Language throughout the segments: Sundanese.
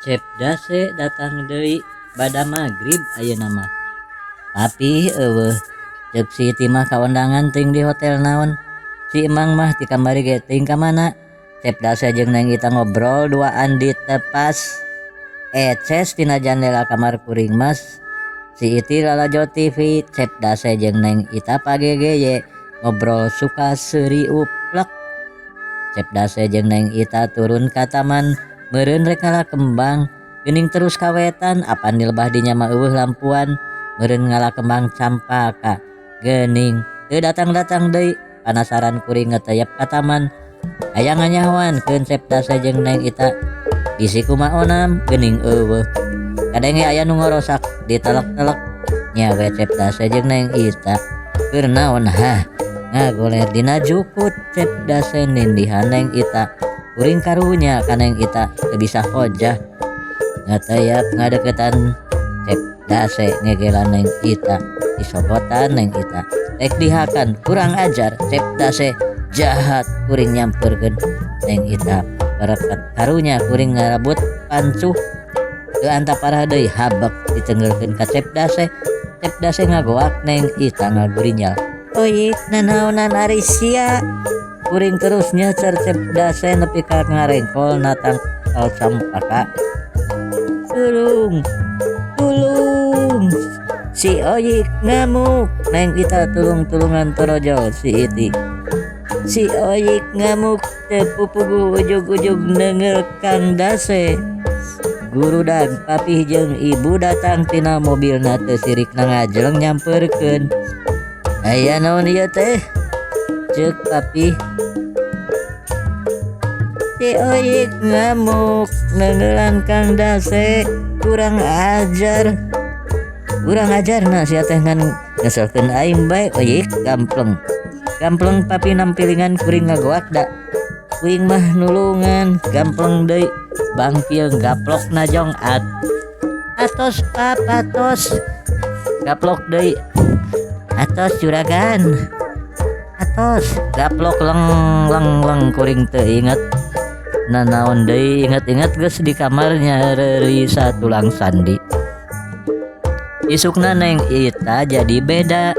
Cepdase datang deui bada magrib ayeuna mah. Tapi eueuh ceuk si Iti mah kaundangan ting di hotel naon. Si Emang mah ti kamari ge teuing ka mana. Cepdase jeung Neng Ita ngobrol duaan di tepas. Eces tina jendela kamar kuring mas. Si Iti lalajo TV, Cepdase jeung Neng Ita pagegeye ngobrol suka seuri uplek. Cepdase jeung Neng Ita turun ka taman. Meureun rek ngalah kembang, geuning terus kawetan apan di lebah dinya mah eueuh lampuan. Meureun ngalah kembang campaka, geuning teu datang-datang deui. Panasaran kuring ngeteyep ka taman. Aya nganyahoankeun Cepdase jeung Neng Ita. Bisi kumaha onam, geuning eueuh. Kadenge aya nu ngorosak ditelek-telek. Nya we Cepdase jeung Neng Ita. Keur naon hah? Ngagoler dina jukut Cepdase nindihan Neng Ita. Kuring karunya ka Neng Ita teu bisa hojah. Ngateuyeuk ngadeukeutan Cepdase ngegelan Neng Ita. Disogotan Neng Ita. Tek dihakan kurang ajar Cepdase jahat kuring nyampeurkeun Neng Ita. Pereket karunya kuring ngarabut pancuh. Teu antaparah deui habek ditenggeukeun ka Cepdase. Cepdase ngagoak Neng Ita ngagurinyal. "Oik nanaonan ari sia?" Kuring terus nyecer Cepdase nepi ka ngarengkol natang kal campaka. Tulung si Oyik ngamuk. Neng Ita tulung-tulungan torojol si Iti. Si Oyik ngamuk teu pupugu ujug-ujug neungeul Kang Dase. Guru dan papih jeung ibu datang tina mobilna teu sirikna ngajeleng nyampeurkeun. "Aya naon ieu teh?" ceuk papih. Si Oyik ngamuk neungeulan Kang Dase. Kurang ajar na sia teh ngan ngeselkeun aing bae. Oyik gampleng papi nampilingan kuring ngagoak da. Kuing mah nulungan gampleng deui. Bangpieung gaplok najong atos pap atos. Gaplok deui. Atos juragan. Atos gaplok leng kuring teu inget. Nanaon deui inget-inget geus di kamarnya reuri satulang sandi. Isukna Neng Ita jadi beda.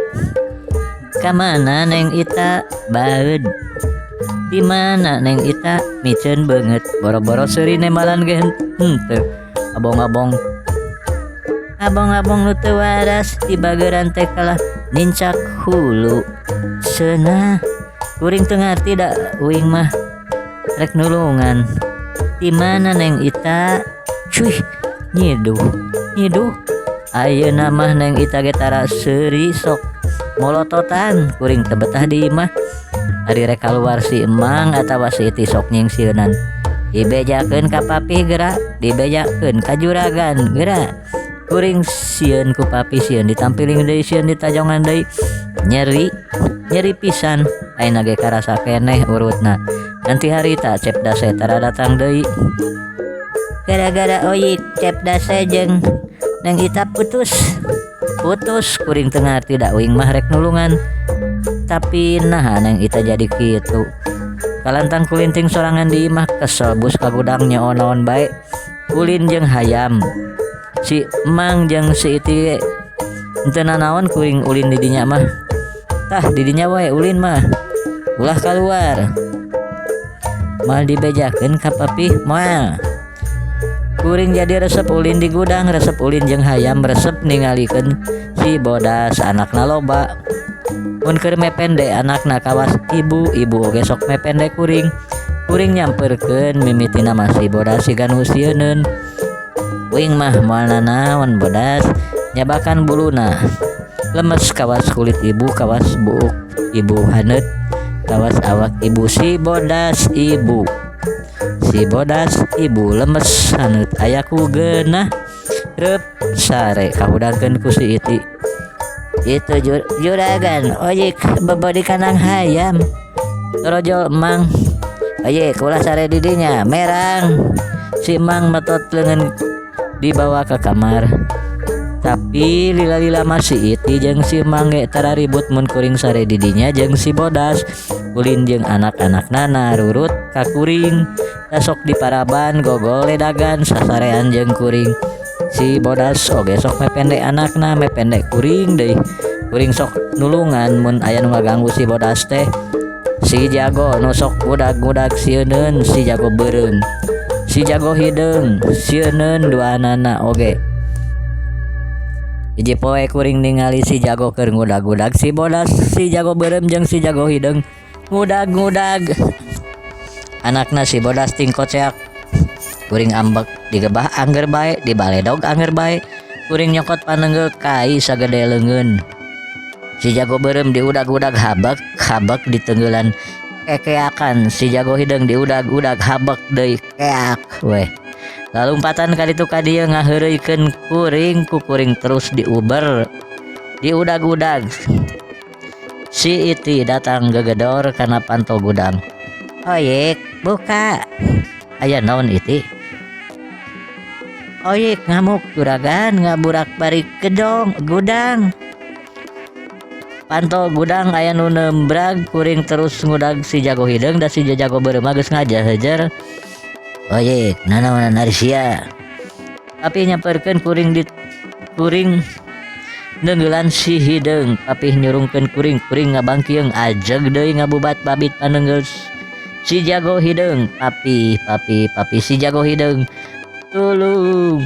Kamana Neng Ita? Baeud. Di mana Neng Ita? Miceun beungeut. Boro-boro seuri nembalan ge henteu. Abong-abong nu teu waras di bageuran teh kalah nincak hulu. Seunah kuring teu ngarti da uing mah rek nulungan. Di mana Neng Ita? Cuy, nyiduh. Ayeuna mah Neng Ita ge tara seuri sok molototan kuring teu betah di imah. Ari rek kaluar si Emang atawa si Iti sok nyingsieunan. Dibejakeun ka papih geura, dibejakeun ka juragan geura. Kuring sieun ku papih sieun ditampiling deui sieun ditajongan deui. Nyeri pisan. Ayeuna ge karasa keneh urutna. Nanti harita Cepdase tara datang deui. Gara-gara Oyik Cepdase jeung Neng Ita putus kuring teu ngarti da uing mah rek nulungan. Tapi naha Neng Ita jadi kitu. Kalantang kulinting sorangan di imah kesel bus ka gudang nyaon-naon bae. Ulin jeung hayam. Si Emang jeung si Iti henteu nanaon kuring ulin di dinya mah. Tah di dinya wae ulin mah. Ulah kaluar. Mal dibejakeun ka papih moal. Kuring jadi resep ulin di gudang, resep ulin jeung hayam resep ningalikeun si bodas anakna loba. Mun keur mepende anakna kawas ibu oge sok mepende kuring. Kuring nyampeurkeun mimitina masih bodas siga nu sieuneun. Uing mah moal nanaon bodas nyabakan buluna. Lemes kawas kulit ibu, kawas buuk ibu haneut, kawas awak ibu si bodas ibu. Si bodas ibu lemes haneut aya ku geunah reup sare kahudangkeun ku si Iti. Itu juragan Oyik bebodi kanang hayam. Torojol Emang. Oyik ulah sare di dinya merang. Si Emang metot leungeun dibawa ke kamar. Tapi lila-lila masih Iti jeung si Emang ge tara ribut mun kuring sare di dinya jeung si bodas. Ulin jeung anak-anakna narurut ka kuring. sok di paraban gogol ledagan sasarean jeung kuring si bodas oge sok mependek anakna mependek kuring deui kuring sok nulungan mun aya nu ngaganggu si bodas teh si jago nu sok ngudag-ngudag sieun si jago beureum si jago hideung sieun duanana oge hiji poe kuring ningali si jago keur ngudag-ngudag si bodas si jago beureum jeung si jago hideung ngudag-ngudag anakna si bodas tingkoceak kuring ambek digebah angger bae dibaledog angger bae kuring nyokot paneunggel kai sagede leungeun si jago beureum diudag-udag habek ditenggeulan kekeakan si jago hideung diudag-udag habek deui keak weh lalumpatan ka ditu ka dieu ngaheureuikeun kuring ku kuring terus diuber diudag-udag si iti datang gegedor kana panto gudang oyek buka aya naon iti oyek ngamuk juragan ngaburak bari gedong gudang panto gudang aya nu nembrag kuring terus ngudag si jago hideung da si jago beureum geus ngajahajar oyek nanaonan ari sia tapi nyamperkeun kuring neunggelan si hideung tapi nyurungkeun kuring ngabangkieung ajeg deui ngabubat babit paneunggel si jago hideung papi si jago hideung tulung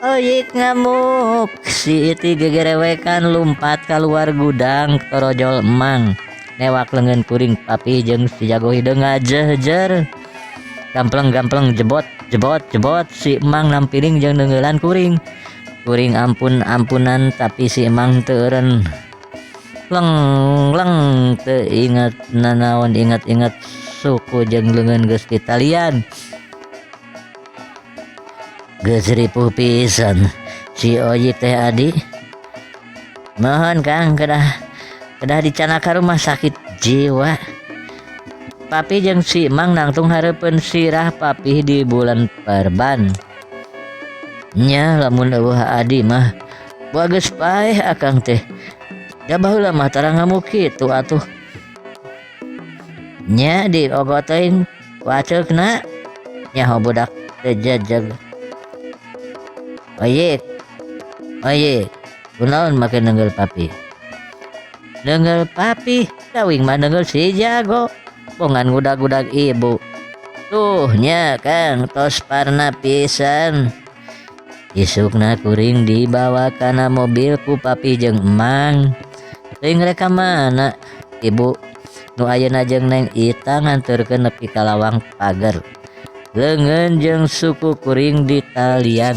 oyek ngamuk si iti gegerewekan lumpat keluar gudang torojol emang newak leungeun kuring papi jeung si jago hideung ngajejer gampleng jebot si emang nampiring jeung neunggelan kuring ampunan tapi si emang teu eureun leng teu inget nanaon inget suku jeung leungeun geus ditalian geus ripuh pisan si oyik teh adi mohon Kang kedah dicana ka rumah sakit jiwa papi jeung si emang nangtung hareupeun sirah papi di bulan Perban nya lamun eueuh adi mah bagus paeh akang teh da baheula mah tara ngamuk kitu atuh nya diogoteun waceukna nya budak teu jajag oyek kunaon make neunggel papi tawing mah neunggel si jago bongan ngudag-ngudag ibu tuh nya Kang tos parna pisan isukna kuring dibawa kana mobil ku papi jeung emang teuing reka mana ibu nu ayeuna jeung Neng Ita nganterkeun nepi ka lawang pager leungeun jeung suku kuring di talian